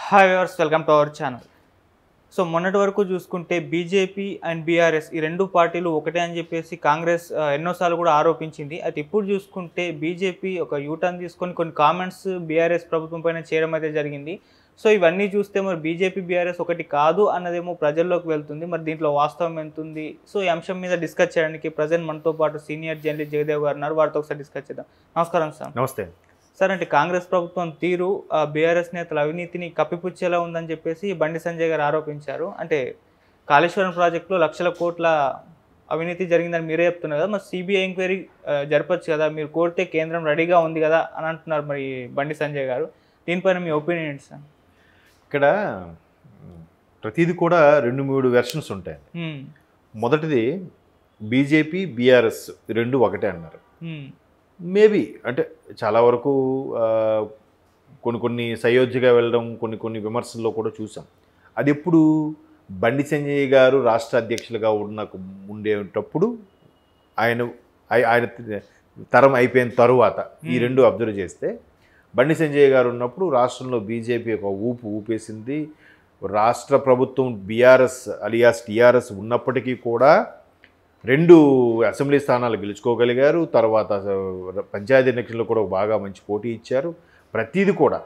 Hi viewers, welcome to our channel. So మొన్నటి వరకు చూసుకుంటే బీజేపీ అండ్ బీఆర్ఎస్ ఈ రెండు పార్టీలు ఒకటే అని చెప్పేసి కాంగ్రెస్ ఎన్నోసార్లు కూడా ఆరోపించింది. అయితే ఇప్పుడు చూసుకుంటే బీజేపీ ఒక యూటర్న్ తీసుకొని కొన్ని కామెంట్స్ బీఆర్ఎస్ ప్రభుత్వం పైన చేయడం అయితే జరిగింది. సో ఇవన్నీ చూస్తే మరి బీజేపీ బీఆర్ఎస్ ఒకటి కాదు అన్నదేమో ప్రజల్లోకి వెళ్తుంది. మరి దీంట్లో వాస్తవం ఎంత ఉంది? సో ఈ అంశం మీద డిస్కస్ చేయడానికి ప్రజెంట్ మనతో పాటు సీనియర్ జర్నలిస్ట్ జగదేవ్ గారు ఉన్నారు. వారితో ఒకసారి డిస్కస్ చేద్దాం. నమస్కారం సార్. నమస్తే సార్, అంటే కాంగ్రెస్ ప్రభుత్వం తీరు బీఆర్ఎస్ నేతల అవినీతిని కప్పిపుచ్చేలా ఉందని చెప్పేసి బండి సంజయ్ గారు ఆరోపించారు. అంటే కాళేశ్వరం ప్రాజెక్టులో లక్షల కోట్ల అవినీతి జరిగిందని మీరే చెప్తున్నారు కదా, మరి సిబిఐ ఎంక్వైరీ జరపచ్చు కదా, మీరు కోరితే కేంద్రం రెడీగా ఉంది కదా అని అంటున్నారు మరి బండి సంజయ్ గారు. దీనిపైన మీ ఒపీనియన్ ఏంటి సార్? ఇక్కడ ప్రతిదీ కూడా 2-3 వెర్షన్స్ ఉంటాయి. మొదటిది బీజేపీ బీఆర్ఎస్ రెండు ఒకటే అన్నారు. మేబీ అంటే చాలా వరకు కొన్ని సయోధ్యగా వెళ్ళడం, కొన్ని విమర్శల్లో కూడా చూసాం. అది ఎప్పుడు బండి సంజయ్ గారు రాష్ట్ర అధ్యక్షులుగా ఉండేటప్పుడు ఆయన తరం అయిపోయిన తరువాత ఈ రెండు అబ్జర్వ్ చేస్తే, బండి సంజయ్ గారు ఉన్నప్పుడు రాష్ట్రంలో బీజేపీ ఒక ఊపేసింది. రాష్ట్ర ప్రభుత్వం బీఆర్ఎస్ అలియాస్ టీఆర్ఎస్ ఉన్నప్పటికీ కూడా 2 అసెంబ్లీ స్థానాలు గెలుచుకోగలిగారు. తర్వాత పంచాయతీ ఎన్నికల్లో కూడా బాగా మంచి పోటీ ఇచ్చారు. ప్రతిదీ కూడా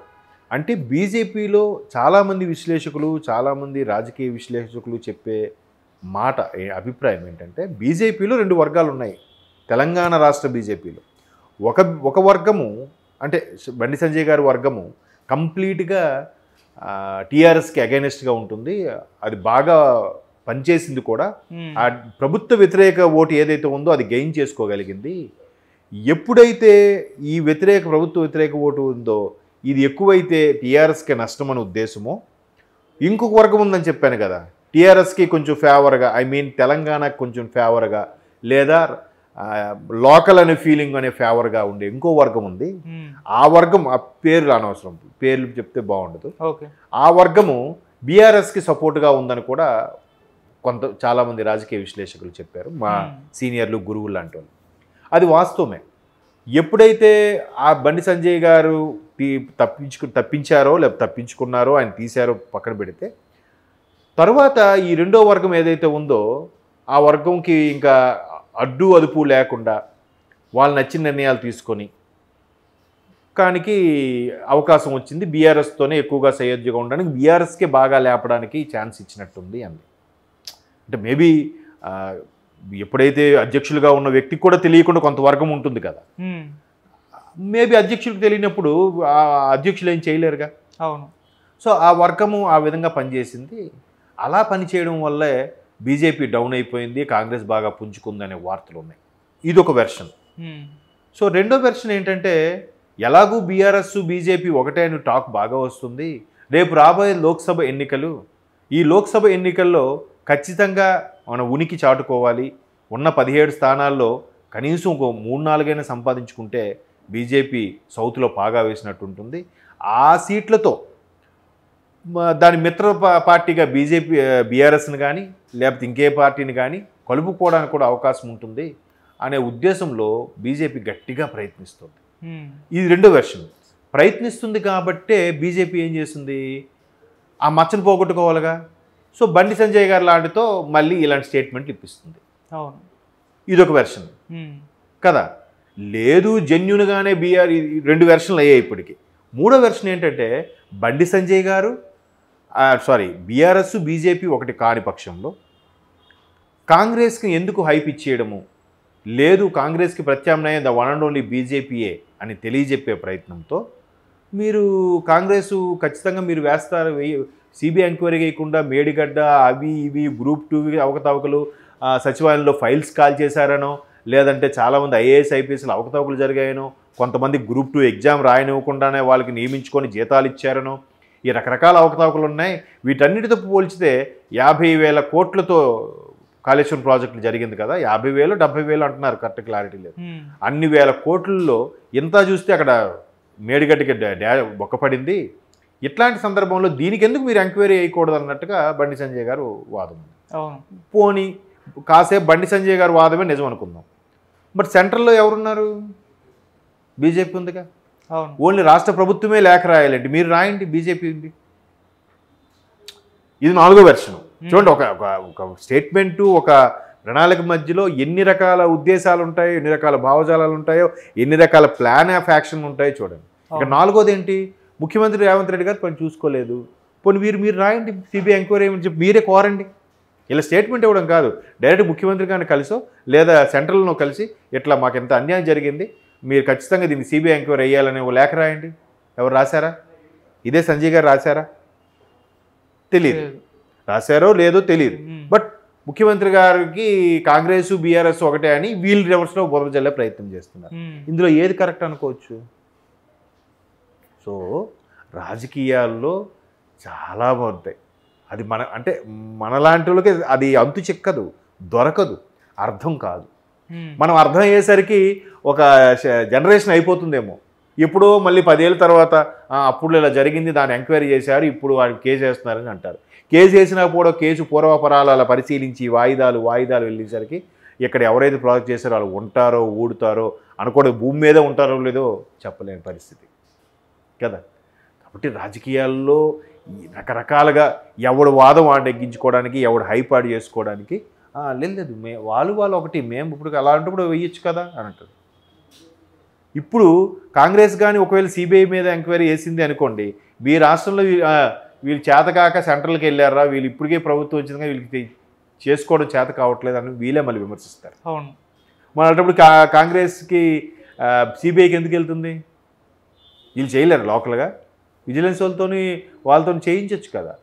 అంటే బీజేపీలో చాలామంది విశ్లేషకులు, చాలామంది రాజకీయ విశ్లేషకులు చెప్పే అభిప్రాయం ఏంటంటే, బీజేపీలో 2 వర్గాలు ఉన్నాయి. తెలంగాణ రాష్ట్ర బీజేపీలో ఒక వర్గము అంటే బండి సంజయ్ గారి వర్గము కంప్లీట్గా టీఆర్ఎస్కి అగైనెస్ట్గా ఉంటుంది. అది బాగా పనిచేసింది కూడా. ఆ ప్రభుత్వ వ్యతిరేక ఓటు ఏదైతే ఉందో అది గెయిన్ చేసుకోగలిగింది. ఎప్పుడైతే ఈ ప్రభుత్వ వ్యతిరేక ఓటు ఉందో ఇది ఎక్కువైతే టీఆర్ఎస్కి నష్టం అనే ఉద్దేశమో, ఇంకొక వర్గం ఉందని చెప్పాను కదా, టీఆర్ఎస్కి కొంచెం ఫేవర్గా, తెలంగాణకి కొంచెం ఫేవర్గా, లేదా లోకల్ అనే ఫీలింగ్ అనే ఫేవర్గా ఉండే ఇంకో వర్గం ఉంది. ఆ వర్గం, ఆ పేర్లు అనవసరం, పేర్లు చెప్తే బాగుండదు. ఆ వర్గము బీఆర్ఎస్కి సపోర్ట్గా ఉందని కూడా చాలామంది రాజకీయ విశ్లేషకులు చెప్పారు, మా సీనియర్లు, గురువులు లాంటి వాళ్ళు. అది వాస్తవమే. ఎప్పుడైతే ఆ బండి సంజయ్ గారు తప్పించారో లేకపోతే తప్పించుకున్నారో, ఆయన తీశారో పక్కన పెడితే, తర్వాత ఈ రెండో వర్గం ఏదైతే ఉందో ఆ వర్గంకి ఇంకా అడ్డు అదుపు లేకుండా వాళ్ళు నచ్చిన నిర్ణయాలు తీసుకొని కానికి అవకాశం వచ్చింది. బీఆర్ఎస్తోనే ఎక్కువగా సయోధ్యగా ఉండడానికి, బీఆర్ఎస్కే బాగా లేపడానికి ఛాన్స్ ఇచ్చినట్టుంది అంది. అంటే మేబీ ఎప్పుడైతే అధ్యక్షులుగా ఉన్న వ్యక్తికి కూడా తెలియకుండా కొంత వర్గం ఉంటుంది కదా, మేబీ అధ్యక్షులకు తెలియనప్పుడు ఆ అధ్యక్షులు ఏం చేయలేరుగా. అవును. సో ఆ వర్గము ఆ విధంగా పనిచేసింది. అలా పనిచేయడం వల్లే బీజేపీ డౌన్ అయిపోయింది, కాంగ్రెస్ బాగా పుంజుకుందనే వార్తలు ఉన్నాయి. ఇది ఒక వెర్షన్. సో రెండో వెర్షన్ ఏంటంటే, ఎలాగూ బీఆర్ఎస్ బీజేపీ ఒకటే అని టాక్ బాగా వస్తుంది. రేపు రాబోయే లోక్సభ ఎన్నికలు, ఈ లోక్సభ ఎన్నికల్లో ఖచ్చితంగా మన ఉనికి చాటుకోవాలి. ఉన్న 17 స్థానాల్లో కనీసం ఒక 3-4 సంపాదించుకుంటే బీజేపీ సౌత్లో పాగా వేసినట్టు ఉంటుంది. ఆ సీట్లతో దాని మిత్ర పార్టీగా బీఆర్ఎస్ని కానీ లేకపోతే ఇంకే పార్టీని కానీ కలుపుకోవడానికి కూడా అవకాశం ఉంటుంది అనే ఉద్దేశంలో బీజేపీ గట్టిగా ప్రయత్నిస్తుంది. ఇది రెండో వెర్షన్. ప్రయత్నిస్తుంది కాబట్టే బీజేపీ ఏం చేస్తుంది, ఆ మచ్చను పోగొట్టుకోవాలిగా. సో బండి సంజయ్ గారు లాంటితో మళ్ళీ ఇలాంటి స్టేట్మెంట్లు ఇప్పిస్తుంది. ఇదొక వెర్షన్ కదా. లేదు, జెన్యున్గానే రెండు వెర్షన్లు అయ్యాయి ఇప్పటికి. మూడో వెర్షన్ ఏంటంటే, బండి సంజయ్ గారు బీఆర్ఎస్ బీజేపీ ఒకటి కాని పక్షంలో కాంగ్రెస్కి ఎందుకు హైప్ ఇచ్చేయడము లేదు, కాంగ్రెస్కి ప్రత్యామ్నాయం ద వన్ అండ్ ఓన్లీ బీజేపీయే అని తెలియజెప్పే ప్రయత్నంతో మీరు కాంగ్రెస్ ఖచ్చితంగా మీరు వేస్తారు, సిబిఐ ఎంక్వైరీ చేయకుండా మేడిగడ్డ అవి ఇవి గ్రూప్ 2 అవకతవకలు, సచివాలయంలో ఫైల్స్ కాల్ చేశారనో, లేదంటే చాలామంది ఐఏఎస్ ఐపీఎస్లు అవకతవకలు జరిగాయనో, కొంతమంది గ్రూప్ 2 ఎగ్జామ్ రాయనివ్వకుండానే వాళ్ళకి నియమించుకొని జీతాలు ఇచ్చారనో, ఈ రకరకాల అవకతవకలు ఉన్నాయి. వీటన్నిటితో పోల్చితే 50,000 కోట్లతో కాళేశ్వరం ప్రాజెక్టులు జరిగింది కదా, 50,000 70,000 అంటున్నారు, కరెక్ట్ క్లారిటీ లేదు. అన్ని వేల కోట్లలో ఇంత చూస్తే అక్కడ మేడిగడ్డకి బొక్కపడింది. ఇట్లాంటి సందర్భంలో దీనికి ఎందుకు మీరు ఎంక్వైరీ చేయకూడదు అన్నట్టుగా బండి సంజయ్ గారు వాదం. పోనీ కాసేపు బండి సంజయ్ గారు వాదమే నిజం అనుకుందాం. బట్ సెంట్రల్లో ఎవరున్నారు? బీజేపీ ఉందిగా. ఓన్లీ రాష్ట్ర ప్రభుత్వమే లేఖ రాయాలండి, మీరు రాయండి బీజేపీ ఉంది. ఇది 4వ వెర్షన్. చూడండి, ఒక ఒక స్టేట్మెంటు, ఒక ప్రణాళిక మధ్యలో ఎన్ని రకాల ఉద్దేశాలు ఉంటాయో, ఎన్ని రకాల భావజాలాలు ఉంటాయో, ఎన్ని రకాల ప్లాన్ ఆఫ్ యాక్షన్ ఉంటాయో చూడండి. ఇక 4వది ఏంటి, ముఖ్యమంత్రి రేవంత్ రెడ్డి గారు పని చూసుకోలేదు, పోనీ మీరు రాయండి సిబిఐ ఎంక్వైరీ అని చెప్పి మీరే కోరండి. ఇలా స్టేట్మెంట్ ఇవ్వడం కాదు, డైరెక్ట్ ముఖ్యమంత్రి గారిని కలిసో లేదా సెంట్రల్ను కలిసి ఇట్లా మాకు ఎంత అన్యాయం జరిగింది, మీరు ఖచ్చితంగా దీన్ని సిబిఐ ఎంక్వైరీ వేయాలని ఓ లేఖ రాయండి. ఎవరు రాశారా? ఇదే సంజయ్ గారు రాశారా? తెలియదు. రాశారో లేదో తెలియదు. బట్ ముఖ్యమంత్రి గారికి కాంగ్రెస్ బీఆర్ఎస్ ఒకటే అని వీళ్ళు రివర్స్లో బురద జల్లే ప్రయత్నం చేస్తున్నారు. ఇందులో ఏది కరెక్ట్ అనుకోవచ్చు? సో రాజకీయాల్లో చాలా బాగుంటాయి. అది అంటే మనలాంటి వాళ్ళకి అది అంతు చిక్కదు, దొరకదు, అర్థం కాదు. మనం అర్థం అయ్యేసరికి ఒక జనరేషన్ అయిపోతుందేమో. ఎప్పుడో మళ్ళీ 10 ఏళ్ళ తర్వాత అప్పుడు ఇలా జరిగింది, దాన్ని ఎంక్వైరీ చేశారు, ఇప్పుడు వాడికి కేసు వేస్తున్నారని అంటారు. కేసు వేసినా కూడా కేసు పూర్వపరాలు అలా పరిశీలించి వాయిదాలు వెళ్ళేసరికి ఇక్కడ ఎవరైతే ప్రాజెక్ట్ చేశారో వాళ్ళు ఉంటారో ఊడుతారో అనుకోవడం, భూమి మీద ఉంటారో లేదో చెప్పలేని పరిస్థితి కదా. కాబట్టి రాజకీయాల్లో రకరకాలుగా ఎవడు వాదం వాడిని ఎగ్గించుకోవడానికి, ఎవడు హైపాడు చేసుకోవడానికి లేదు. వాళ్ళు ఒకటి, మేము ఇప్పుడు అలాంటప్పుడు వేయచ్చు కదా అని అంటారు. ఇప్పుడు కాంగ్రెస్ కానీ ఒకవేళ సిబిఐ మీద ఎంక్వైరీ వేసింది అనుకోండి, మీ రాష్ట్రంలో వీళ్ళు చేతకాక సెంట్రల్కి వెళ్ళారా, వీళ్ళు ఇప్పటికే ప్రభుత్వం వచ్చిందిగా వీళ్ళకి చేసుకోవడం చేత కావట్లేదు అని వీళ్ళే మళ్ళీ విమర్శిస్తారు. అవును, మన అన్నప్పుడు కాంగ్రెస్కి సిబిఐకి ఎందుకు వెళ్తుంది? వీళ్ళు చేయలేరు లోకల్గా, విజిలెన్స్ వాళ్ళతో చేయించవచ్చు కదా,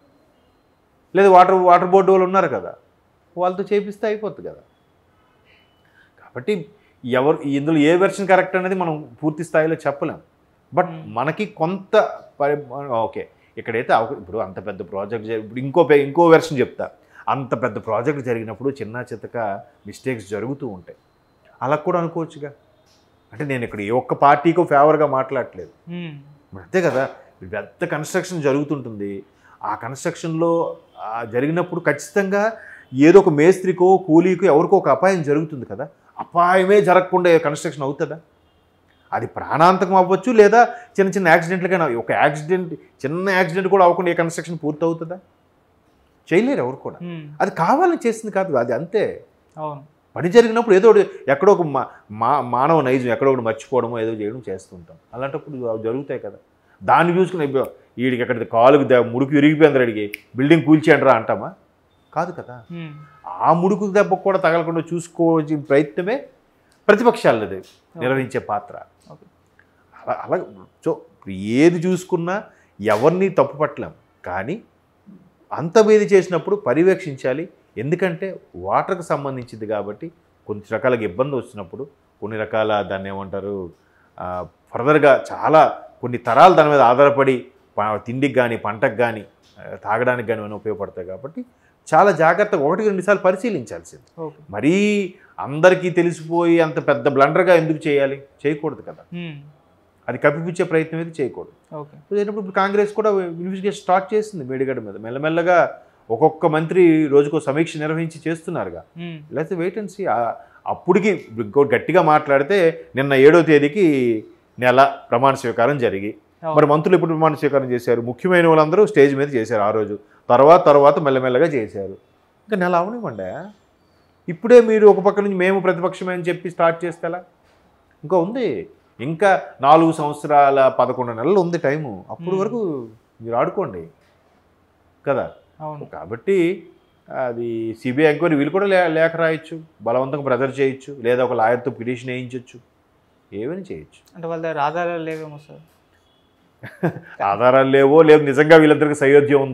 లేదా వాటర్ బోర్డు వాళ్ళు ఉన్నారు కదా, వాళ్ళతో చేపిస్తే అయిపోతుంది కదా. కాబట్టి ఇందులో ఏ వెర్షన్ కరెక్ట్ అనేది మనం పూర్తి స్థాయిలో చెప్పలేం. బట్ మనకి కొంత ఓకే, ఇక్కడైతే ఇప్పుడు అంత పెద్ద ప్రాజెక్ట్ ఇప్పుడు ఇంకో వెర్షన్ చెప్తా. అంత పెద్ద ప్రాజెక్ట్ జరిగినప్పుడు చిన్న చితక మిస్టేక్స్ జరుగుతూ ఉంటాయి. అలా కూడా అనుకోవచ్చుగా. అంటే నేను ఇక్కడ ఏ ఒక్క పార్టీకో ఫేవర్గా మాట్లాడట్లేదు, అంతే కదా. పెద్ద కన్స్ట్రక్షన్ జరుగుతుంటుంది, ఆ కన్స్ట్రక్షన్లో జరిగినప్పుడు ఖచ్చితంగా ఏదో ఒక మేస్త్రికో కూలీకో ఎవరికో ఒక అపాయం జరుగుతుంది కదా. అపాయమే జరగకుండా కన్స్ట్రక్షన్ అవుతుందా? అది ప్రాణాంతకం అవ్వచ్చు, లేదా చిన్న యాక్సిడెంట్లకైనా. ఒక చిన్న యాక్సిడెంట్ కూడా అవ్వకుండా ఏ కన్స్ట్రక్షన్ పూర్తి అవుతుందా? చేయలేరు ఎవరు కూడా. అది కావాలని చేసింది కాదు, అది అంతే. పని జరిగినప్పుడు ఏదో ఎక్కడో ఒక మానవ నైజం ఎక్కడో ఒకటి మర్చిపోవడమో ఏదో చేయడం చేస్తుంటాం. అలాంటప్పుడు జరుగుతాయి కదా. దాన్ని చూసుకుని వీడికి ఎక్కడ కాలుకి ముడుకు విరిగిపోయింది, అడిగి బిల్డింగ్ కూల్చేయండి రా అంటామా? కాదు కదా. ఆ ముడుకు దెబ్బ కూడా తగలకుండా చూసుకోవాల్సిన ప్రయత్నమే ప్రతిపక్షాలది నిర్వహించే పాత్ర. అలా సో ఏది చూసుకున్నా ఎవరిని తప్పు పట్టలేం, కానీ అంతమేది చేసినప్పుడు పర్యవేక్షించాలి. ఎందుకంటే వాటర్కి సంబంధించింది కాబట్టి కొన్ని రకాల ఇబ్బంది వచ్చినప్పుడు కొన్ని రకాల దాన్ని ఏమంటారు ఫర్దర్గా చాలా కొన్ని తరాలు దాని మీద ఆధారపడి తిండికి కానీ పంటకు కానీ తాగడానికి కానీ ఏమైనా ఉపయోగపడతాయి. కాబట్టి చాలా జాగ్రత్తగా 1-2 సార్లు పరిశీలించాల్సింది. మరీ అందరికీ తెలిసిపోయి అంత పెద్ద బ్లండర్గా ఎందుకు చేయాలి? చేయకూడదు కదా. అది కప్పిపుచ్చే ప్రయత్నం అయితే చేయకూడదు. ఇప్పుడు కాంగ్రెస్ కూడా ఇన్వెస్టిగేషన్ స్టార్ట్ చేసింది మేడిగడ్డ మీద. మెల్లమెల్లగా ఒక్కొక్క మంత్రి రోజుకో సమీక్ష నిర్వహించి చేస్తున్నారుగా. లేకపోతే వెయిట్ అండ్ సీ. అప్పటికి గట్టిగా మాట్లాడితే నిన్న 7వ తేదీకి నెల ప్రమాణ స్వీకారం జరిగి, మరి మంత్రులు ఎప్పుడు ప్రమాణ స్వీకారం చేశారు? ముఖ్యమైన వాళ్ళందరూ స్టేజ్ మీద చేశారు ఆ రోజు. తర్వాత మెల్లమెల్లగా చేశారు. ఇంకా నెల అవనివ్వండి. ఇప్పుడే మీరు ఒక పక్క నుంచి మేము ప్రతిపక్షమే అని చెప్పి స్టార్ట్ చేస్తేలా? ఇంకా ఉంది, ఇంకా 4 సంవత్సరాల 11 నెలలు ఉంది టైము. అప్పుడు వరకు మీరు ఆడుకోండి కదా. కాబట్టి అది సిబిఐ ఎంక్వైరీ వీళ్ళు కూడా లేఖ రాయొచ్చు, బలవంతంగా ప్రెజర్ చేయొచ్చు, లేదా ఒక లాయర్తో పిటిషన్ వేయించవచ్చు, ఏమైనా చేయొచ్చు. అంటే వాళ్ళ దగ్గర ఆధారాలు లేవేమో సార్. ఆధారాలు లేవో, లేదు నిజంగా వీళ్ళందరికీ సయోధ్యం ఉంది.